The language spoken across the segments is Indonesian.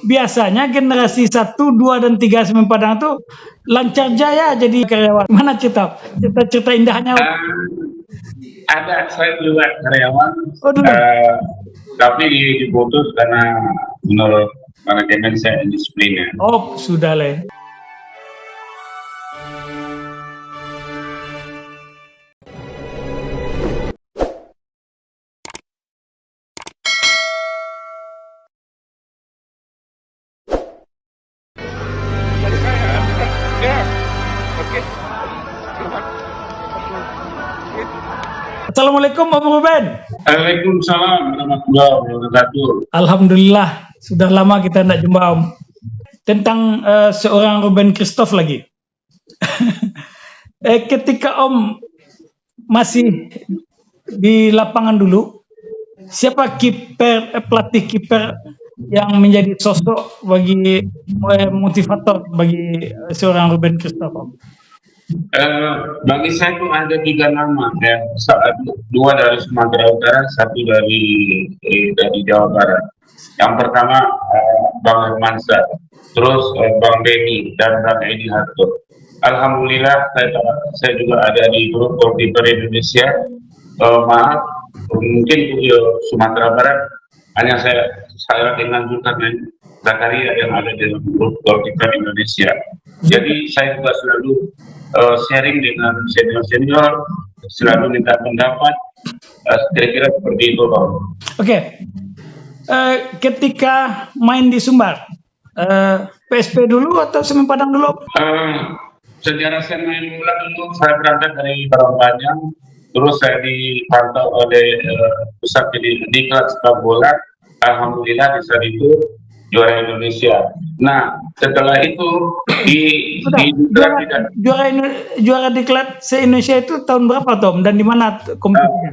biasanya generasi 1, 2, dan 3 Semen Padang tuh lancar jaya jadi karyawan. Mana cerita indahnya? Ada saya juga karyawan, Oh dulu. tapi diputus karena menurut manajemen saya indisiplinnya. Oh sudah lah. Assalamualaikum Om Ruben. Waalaikumsalam warahmatullahi wabarakatuh. Alhamdulillah, sudah lama kita tidak jumpa Om. Tentang seorang Ruben Christoph lagi. Ketika Om masih di lapangan dulu, siapa pelatih kiper yang menjadi sosok bagi motivator bagi seorang Ruben Christoph Om? Bagi saya itu ada 3 nama ya, 2 dari Sumatera Utara, 1 dari Jawa Barat. Yang pertama Bang Hermansyah, terus Bang Benny dan Bang Edi Harto. Alhamdulillah saya juga ada di grup goalkeeper Indonesia. Maaf, mungkin Sumatera Barat hanya saya dengan Zulkarnain Zakaria yang ada di grup goalkeeper Indonesia. Jadi saya juga selalu sharing dengan senior, selalu minta pendapat, kira-kira seperti itu Bang. Oke. Ketika main di Sumbar, PSP dulu atau Semen Padang dulu? Sejarah saya main bola dulu, saya berangkat dari Parangpanjang, terus saya dipantau oleh pusat di kelas sepak bola. Alhamdulillah di saat itu juara Indonesia. Nah, setelah itu juara diklat se-Indonesia itu tahun berapa Tom dan di mana kompetisinya?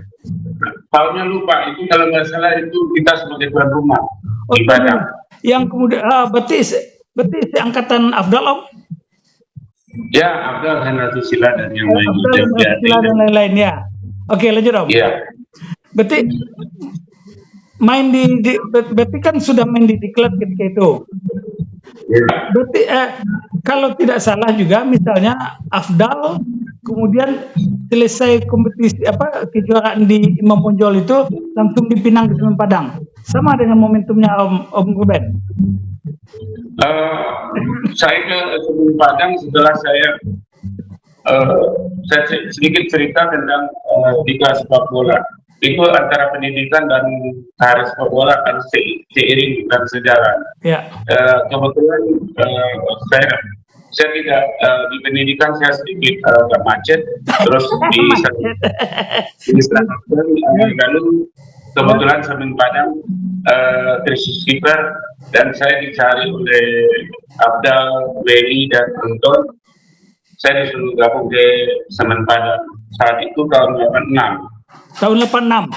Tahunnya lupa, itu kalau nggak salah itu kita sebagai tuan rumah di Padang. Yang kemudian berarti angkatan Afdal Om? Ya, Afdal, Hendrati Sila dan yang lain. Sila dan lain-lain ya. Oke, lanjut Om. Iya. Berarti main berarti kan sudah main di diklat ketika itu. Berarti kalau tidak salah juga misalnya Afdal kemudian selesai kompetisi kejuaraan di Imam Bonjol itu langsung dipinang ke Semen Padang. Sama dengan momentumnya Om Ruben. Saya ke Semen Padang setelah saya sedikit cerita tentang di kelas sepak bola. Itu antara pendidikan dan karir sepak bola harus seiring dan sejalan. Ya. Kebetulan saya tidak di pendidikan saya sedikit agak macet, terus di lalu kebetulan Semen Padang krisis kiper dan saya dicari oleh Abdal, Beli dan Anton. Saya disuruh gabung di Semen Padang saat itu tahun 86. Tahun 86.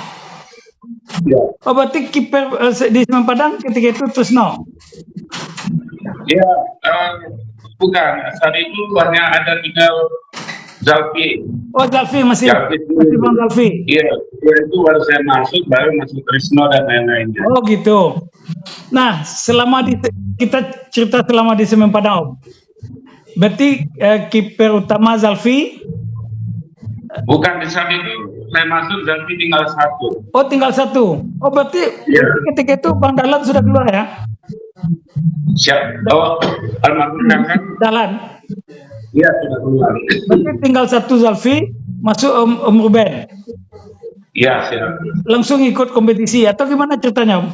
Ya. Oh berarti kiper di Semen Padang ketika itu Tresno? Ya, bukan. Saat itu hanya ada tinggal Zalfi. Oh Zalfi masih Bang Zalfi. Iya, itu baru saya baru masuk Tresno dan lain-lainnya. Oh gitu. Nah, kita cerita selama di Semen Padang Om. Berarti kiper utama Zalfi? Bukan, di saat itu saya masuk Zalfi tinggal 1. Oh tinggal 1. Oh berarti ketika itu Bang Dalan sudah keluar ya? Siap. Oh almarhum Dalan. Iya sudah keluar. Berarti tinggal 1 Zalfi masuk Om Ruben. Iya siap. Langsung ikut kompetisi atau gimana ceritanya Om?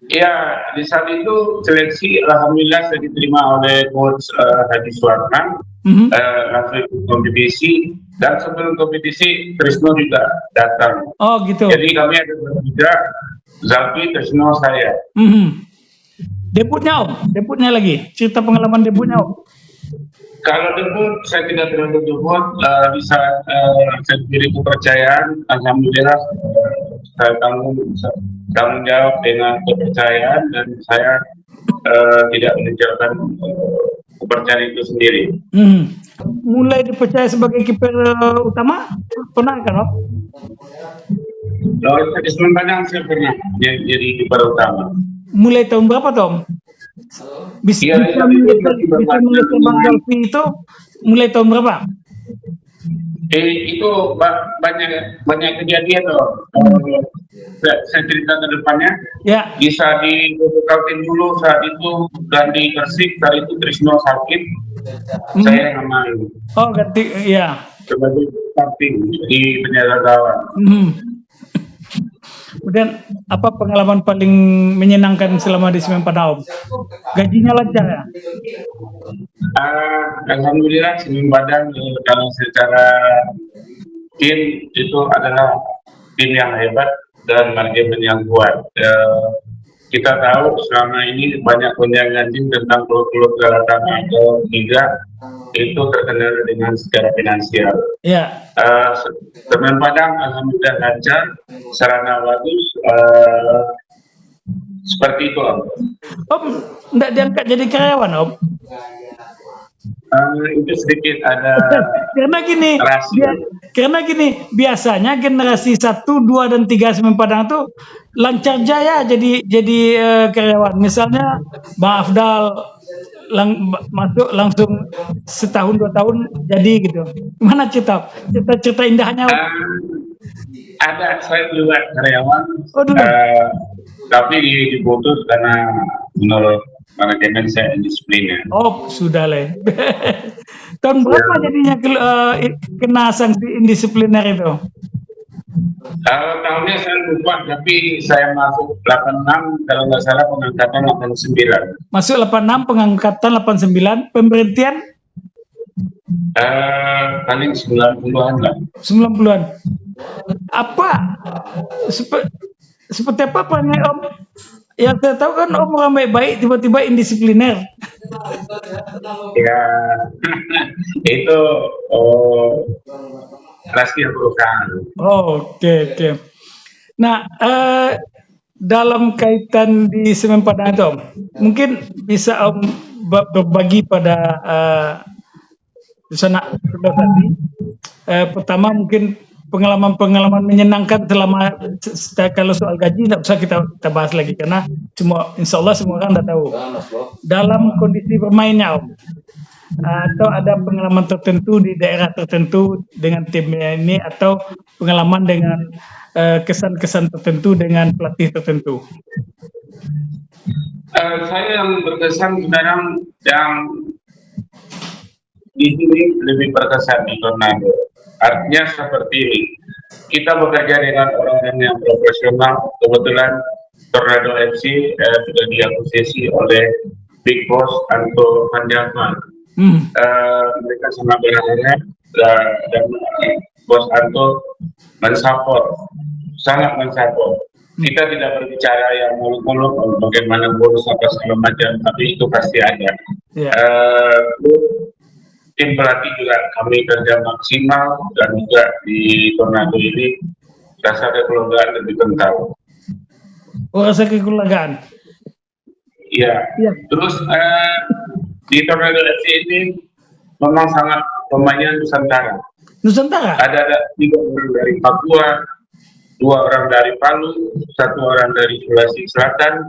Ya, di saat itu seleksi alhamdulillah saya diterima oleh coach Haji Suarman, langsung ikut kompetisi dan sebelum kompetisi Tresno juga datang. Oh gitu. Jadi kami ada bertiga, Zalfi, Tresno, saya. Debutnya Om, debutnya lagi, cerita pengalaman debutnya Om. Kalau debut saya tidak terlalu debut, di saat saya diberi kepercayaan, alhamdulillah saya tanggung jawab dengan kepercayaan dan saya tidak meninggalkan kepercayaan itu sendiri. Mulai dipercaya sebagai kiper utama pernah kan Om? Di Semen Padang saya pernah jadi kiper utama. Mulai tahun berapa Tom? Bisa Iya, bisa Rizal itu menggeser masih bisa bermain menggeser Bang dengan Zalfi itu mulai tahun berapa? itu banyak banyak kejadian loh. Saya cerita ke depannya. Ya. Bisa di Kaltim dulu saat itu, dan di Gresik saat itu Trisno sakit, Mhm. saya yang main Oh, ganti ya. sebagai samping di penjaga gawang. Mhm. Kemudian apa pengalaman paling menyenangkan selama di Semen Padang, Om? Gajinya lancar ya? Alhamdulillah Semen Padang kalau secara tim itu adalah tim yang hebat dan manajemen yang kuat. Kita tahu selama ini banyak gonjang-ganjing tentang klub-klub Galatan atau Liga itu terkendala dengan secara finansial. Ya. Semen Padang alhamdulillah lancar, sarana bagus, seperti itu Om. Om enggak diangkat jadi karyawan, Om? Itu sedikit ada Karena gini, biasanya generasi 1, 2, dan 3 Semen Padang tuh lancar jaya jadi karyawan. Misalnya Bang Afdal masuk langsung setahun 2 tahun jadi gitu. Gimana cerita indahnya, Om? Ada, saya juga karyawan, Oh, dulu. tapi diputus karena menurut manajemen saya indisiplinnya. Oh, sudah lah. Tahun berapa jadinya kena sanksi indisipliner itu? Tahunnya saya lupa, tapi saya masuk 86, kalau nggak salah pengangkatan 89. Masuk 86, pengangkatan 89, pemberhentian? Paling 90-an lah. 90-an. Apa? Seperti apa perannya Om? Yang saya tahu kan Om orang baik-baik, tiba-tiba indisipliner. Ya, itu rahasia perusahaan. Oke. Nah, dalam kaitan di Semen Padang itu, Om, mungkin bisa Om berbagi pada sanak tadi. Pertama mungkin pengalaman menyenangkan selama, kalau soal gaji tidak usah kita bahas lagi karena insya Allah semua orang sudah tahu. Dalam kondisi bermainnya, Om, atau ada pengalaman tertentu di daerah tertentu dengan timnya ini, atau pengalaman dengan kesan-kesan tertentu dengan pelatih tertentu. Saya yang berkesan sekarang yang di sini lebih berkesan di Tornado. Artinya seperti ini, kita bekerja dengan orang-orang yang profesional. Kebetulan Tornado FC sudah diakuisisi oleh Big Boss Anto Panjama. Mereka sangat berharap dan Bos Anto sangat mensupport. Kita tidak berbicara yang muluk-muluk bagaimana bonus apa segala macam, tapi itu pasti ada. Tim pelatih juga kami kerja maksimal, dan juga di Tornado ini rasa kekeluargaan lebih kental. Oh, rasa kekeluargaan. Iya. Terus di Tornado FC ini memang sangat pemainnya Nusantara. Ada 3 orang dari Papua, 2 orang dari Palu, 1 orang dari Sulawesi Selatan,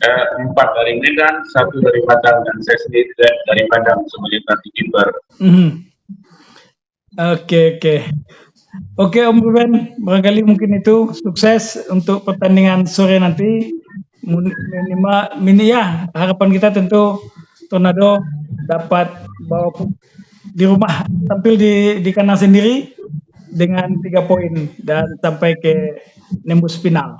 4 dari Medan, 1 dari Padang, dan saya sendiri dari Padang sebagai pelatih kiper. Oke, Om Ruben, barangkali mungkin itu sukses untuk pertandingan sore nanti. Harapan kita tentu Tornado dapat bawa di rumah, tampil di kandang sendiri dengan 3 poin dan sampai ke nembus final.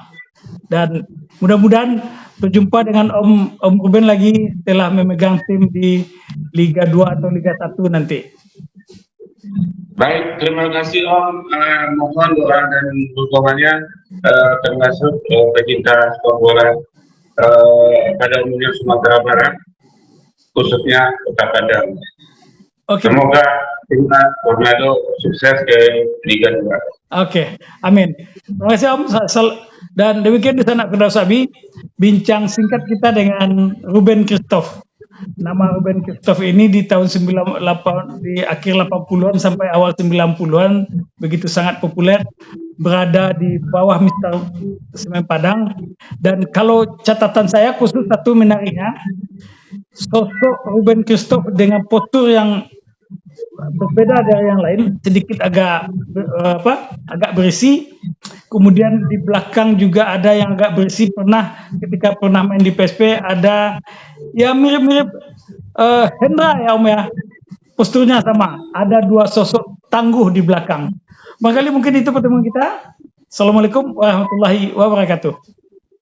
Dan mudah-mudahan berjumpa dengan Om Ruben lagi setelah memegang tim di Liga 2 atau Liga 1 nanti. Baik, terima kasih Om. Mohon doa dan dukungannya, termasuk pecinta sepak bola pada umumnya Sumatera Barat, khususnya Kota Padang. Semoga timnas Tornado sukses ke Liga 2. Amin. Terima kasih Om. Dan demikian di sana Kedau Sabi, bincang singkat kita dengan Ruben Christoph. nama Ruben Christoph ini di tahun 98, di akhir 80-an sampai awal 90-an begitu sangat populer, berada di bawah Mister Semen Padang. Dan kalau catatan saya khusus satu menariknya, sosok Ruben Christoph dengan postur yang berbeda dari yang lain, sedikit agak berisi. Kemudian di belakang juga ada yang agak berisi, ketika pernah main di PSP ada ya mirip-mirip Hendra ya Om ya. Posturnya sama, ada dua sosok tangguh di belakang. Barangkali mungkin itu pertemuan kita. Assalamualaikum warahmatullahi wabarakatuh.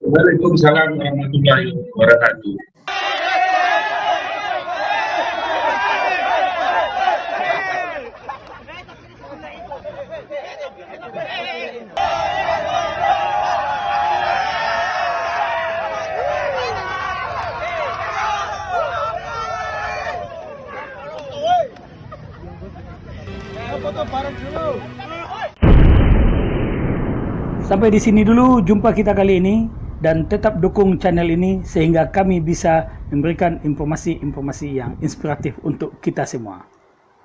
Waalaikumsalam warahmatullahi wabarakatuh. Sampai di sini dulu jumpa kita kali ini, dan tetap dukung channel ini sehingga kami bisa memberikan informasi-informasi yang inspiratif untuk kita semua.